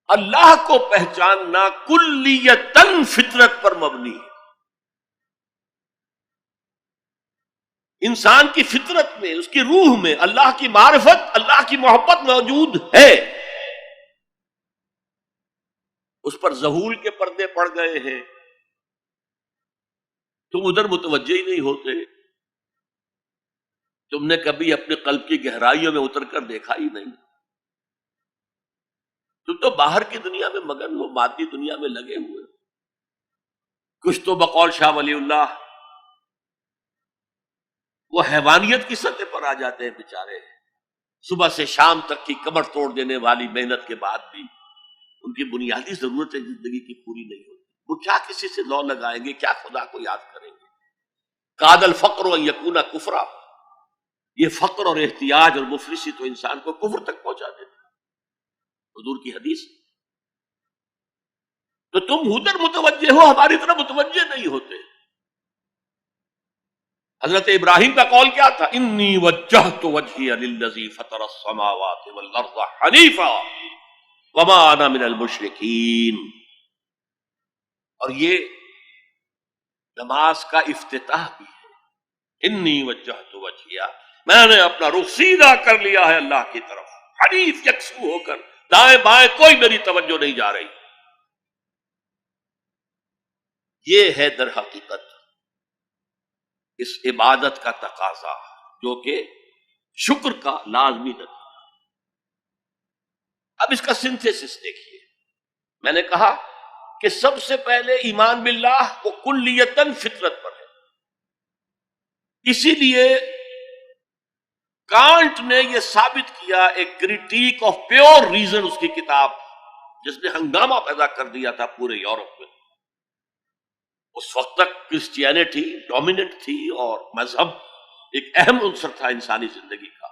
اللہ کو پہچاننا کلیتاً فطرت پر مبنی ہے. انسان کی فطرت میں، اس کی روح میں اللہ کی معرفت، اللہ کی محبت موجود ہے. اس پر ظہور کے پردے پڑ گئے ہیں، تم ادھر متوجہ ہی نہیں ہوتے. تم نے کبھی اپنے قلب کی گہرائیوں میں اتر کر دیکھا ہی نہیں. تم تو باہر کی دنیا میں مگن ہو، مادی دنیا میں لگے ہوئے. کچھ تو بقول شاہ ولی اللہ وہ حیوانیت کی سطح پر آ جاتے ہیں بیچارے. صبح سے شام تک کی کمر توڑ دینے والی محنت کے بعد بھی ان کی بنیادی ضرورتیں زندگی کی پوری نہیں ہوتی. وہ کیا کسی سے لو لگائیں گے، کیا خدا کو یاد کریں گے. کاد الفقر ان یکون کفرا، یہ فقر اور احتیاج اور مفلسی تو انسان کو کفر تک پہنچا دیتا. حضور کی حدیث. تو تم ادھر متوجہ ہو، ہماری طرف متوجہ نہیں ہوتے. حضرت ابراہیم کا قول کیا تھا؟ انی وجہت وجہی للذی فطر السماوات والارض حنیفا وما انا من المشرکین. اور یہ نماز کا افتتاح بھی ہے. انی وجہت وجہی، میں نے اپنا رخ سیدھا کر لیا ہے اللہ کی طرف، حنیف یکسو ہو کر، دائیں بائیں کوئی میری توجہ نہیں جا رہی. یہ ہے در حقیقت اس عبادت کا تقاضا، جو کہ شکر کا لازمی نتیجہ. اب اس کا سنتھیسس دیکھیے. میں نے کہا کہ سب سے پہلے ایمان باللہ وہ کلیتاً فطرت پر ہے. اسی لیے کانٹ نے یہ ثابت کیا، ایک کریٹیک آف پیور ریزن، اس کی کتاب جس نے ہنگامہ پیدا کر دیا تھا پورے یورپ میں. اس وقت تک کرسچینٹی ڈومیننٹ تھی اور مذہب ایک اہم عنصر تھا انسانی زندگی کا.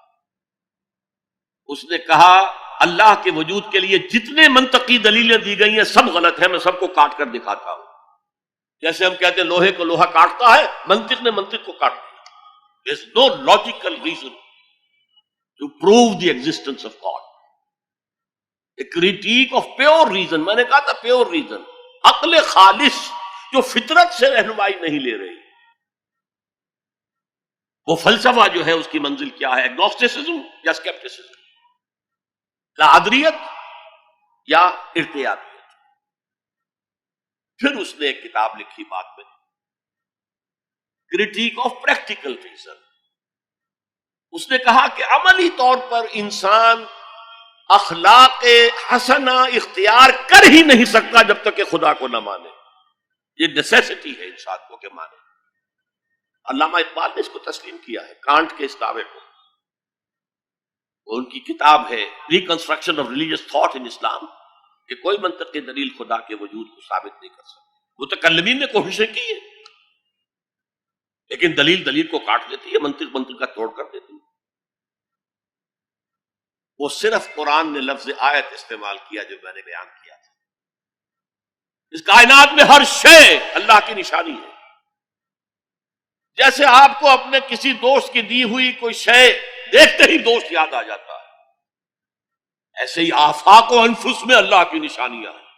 اس نے کہا اللہ کے وجود کے لیے جتنے منطقی دلیلیں دی گئی ہیں سب غلط ہیں، میں سب کو کاٹ کر دکھاتا ہوں. جیسے ہم کہتے ہیں لوہے کو لوہا کاٹتا ہے، منطق نے منطق کو کاٹ دیا. There is no logical reason to prove the existence of God. A critique of pure reason. میں نے کہا تھا پیور ریزن، عقل خالص جو فطرت سے رہنمائی نہیں لے رہی. وہ فلسفہ جو ہے اس کی منزل کیا ہے؟ ایگنوسٹسزم یا اسکیپٹسزم، لادریت یا ارتیابیت. پھر اس نے ایک کتاب لکھی بعد میں، کریٹیک آف پریکٹیکل ریزن. اس نے کہا کہ عملی طور پر انسان اخلاق حسنہ اختیار کر ہی نہیں سکتا جب تک کہ خدا کو نہ مانے. یہ نیسیسٹی ہے انسان کو کہ مانے. علامہ اقبال نے اس کو تسلیم کیا ہے، کانٹ کے اس دعوے کو. ان کی کتاب ہے reconstruction of religious thought in Islam, کہ کوئی منطقی دلیل خدا کے وجود کو ثابت نہیں کر سکتی. متکلمین نے کوششیں کی ہے، لیکن دلیل دلیل کو کاٹ دیتی ہے، منطق منطق کا توڑ کر دیتی ہے. وہ صرف قرآن نے لفظ آیت استعمال کیا جو میں نے بیان کیا تھا. اس کائنات میں ہر شے اللہ کی نشانی ہے. جیسے آپ کو اپنے کسی دوست کی دی ہوئی کوئی شے دیکھتے ہی دوست یاد آ جاتا ہے، ایسے ہی آفاق و انفس میں اللہ کی نشانیاں ہیں.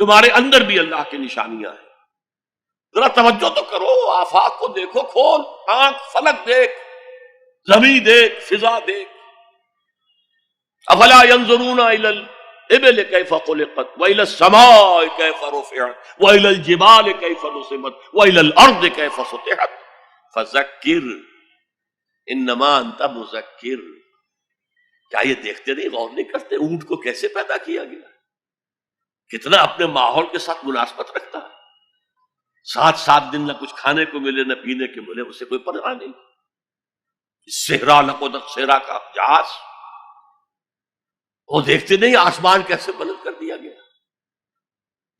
تمہارے اندر بھی اللہ کی نشانیاں ہیں. ذرا توجہ تو کرو، آفاق کو دیکھو، کھول آنکھ، فلک دیکھ، زمین دیکھ، فضا دیکھ. افلا ينظرون الى الابل كيف خلقت والى السماء كيف رفعت والى الجبال كيف نصبت والى الارض كيف سطحت فذكر انما انت مذکر. کیا یہ دیکھتے نہیں، غور نہیں کرتے اونٹ کو کیسے پیدا کیا گیا، کتنا اپنے ماحول کے ساتھ مناسبت رکھتا ہے. 7 دن نہ کچھ کھانے کو ملے نہ پینے کے ملے، اسے کوئی پرواہ نہیں. صحرا لقد صحرا کا جہاز، وہ دیکھتے نہیں آسمان کیسے بلند کر دیا گیا،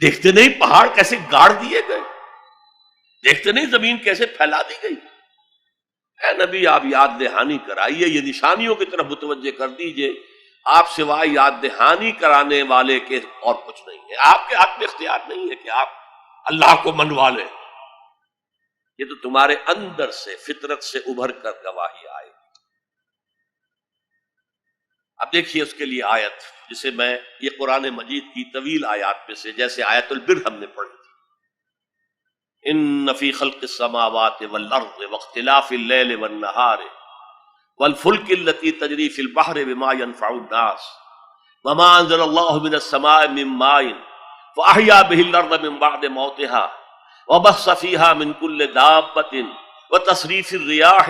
دیکھتے نہیں پہاڑ کیسے گاڑ دیے گئے، دیکھتے نہیں زمین کیسے پھیلا دی گئی. اے نبی آپ یاد دہانی کرائیے، یہ نشانیوں کی طرف متوجہ کر دیجئے. آپ سوائے یاد دہانی کرانے والے کے اور کچھ نہیں ہے. آپ کے ہاتھ میں اختیار نہیں ہے کہ آپ اللہ کو منوا لیں. یہ تو تمہارے اندر سے فطرت سے ابھر کر گواہی آئے. اب دیکھیے اس کے لیے آیت جسے میں یہ قرآن مجید کی طویل آیات میں سے جیسے آیت البر ہم نے پڑھی تھی، ان فی خلق السماوات والارض واختلاف اللیل والنہار والفلک التی تجری فی البحر بما ينفع الناس وما انزل اللہ من السماء من ماء فاحیا به الارض من بعد موتها وبث فیہا من کل دابۃ وتصریف الریاح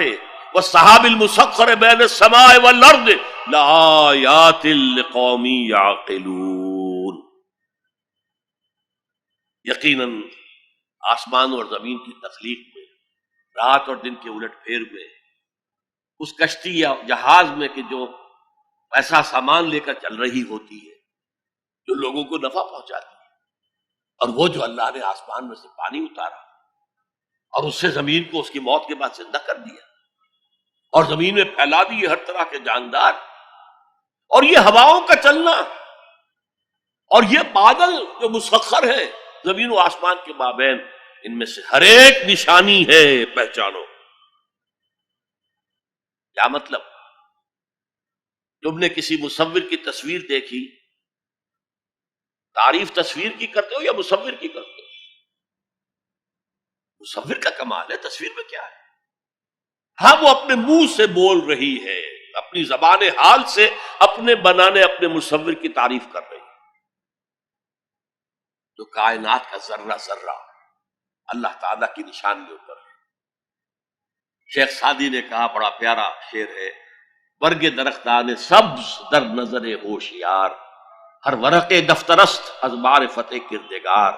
والسحاب المسخر بین السماء والارض لآیات لقوم یعقلون۔ یقیناً آسمان اور زمین کی تخلیق میں، رات اور دن کے الٹ پھیر میں، اس کشتی یا جہاز میں کہ جو ایسا سامان لے کر چل رہی ہوتی ہے جو لوگوں کو نفع پہنچاتی ہے، اور وہ جو اللہ نے آسمان میں سے پانی اتارا اور اس سے زمین کو اس کی موت کے بعد زندہ کر دیا اور زمین میں پھیلا دیے ہر طرح کے جاندار، اور یہ ہواؤں کا چلنا اور یہ بادل جو مسخر ہے زمین و آسمان کے مابین، ان میں سے ہر ایک نشانی ہے، پہچانو۔ کیا مطلب؟ تم نے کسی مصور کی تصویر دیکھی، تعریف تصویر کی کرتے ہو یا مصور کی کرتے ہو؟ مصور کا کمال ہے، تصویر میں کیا ہے؟ ہاں وہ اپنے منہ سے بول رہی ہے، اپنی زبان حال سے اپنے بنانے اپنے مصور کی تعریف کر رہی ہے۔ تو کائنات کا ذرہ ذرہ اللہ تعالیٰ کی نشانیوں پر ہے۔ شیخ سعدی نے کہا، بڑا پیارا شعر ہے، برگ درختان سبز در نظر ہوشیار، ہر ورق دفترست از معرفت کردگار۔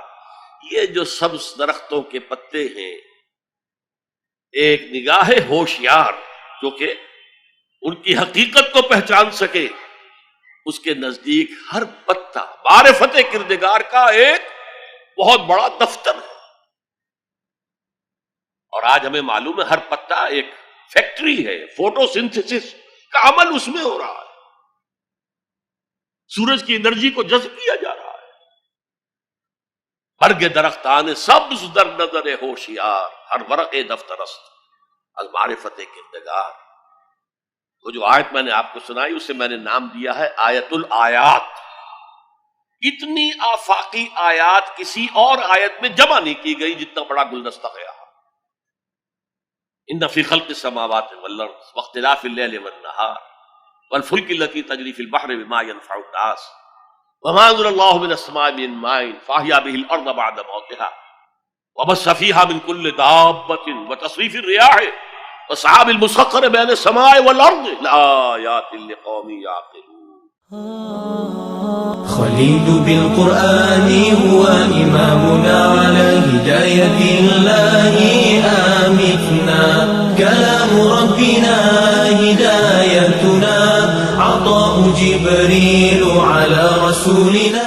یہ جو سبز درختوں کے پتے ہیں، ایک نگاہ ہوشیار جو کہ ان کی حقیقت کو پہچان سکے، اس کے نزدیک ہر پتا معرفت کردگار کا ایک بہت بڑا دفتر ہے۔ اور آج ہمیں معلوم ہے ہر پتا ایک فیکٹری ہے، فوٹو سنتھسس کا عمل اس میں ہو رہا ہے، سورج کی انرجی کو جذب کیا جا رہا ہے۔ برگ درختان سبز در نظر ہوشیار، ہر ورق دفترست از معرفت کردگار۔ وہ جو آیت میں نے آپ کو سنائی اسے میں نے نام دیا ہے آیت الآیات۔ اتنی آفاقی آیات کسی اور آیت میں جمع نہیں کی گئی جتنا بڑا گلدستہ ہے۔ ان فی خلق السماوات والارض واختلاف اللیل والنہار والفلک التی تجری فی البحر بما ينفع الناس وما انزل اللہ من السماء من ماء فاحیا به الارض بعد موتها وبث فیہا من کل دابۃ وتصریف الریاح والسحاب المسخر بین السماء والارض لآیات لقوم یعقلون۔ خليل بالقرآن هو إمامنا على هداية الله آمتنا، كلام ربنا هدايتنا، عطاء جبريل على رسولنا۔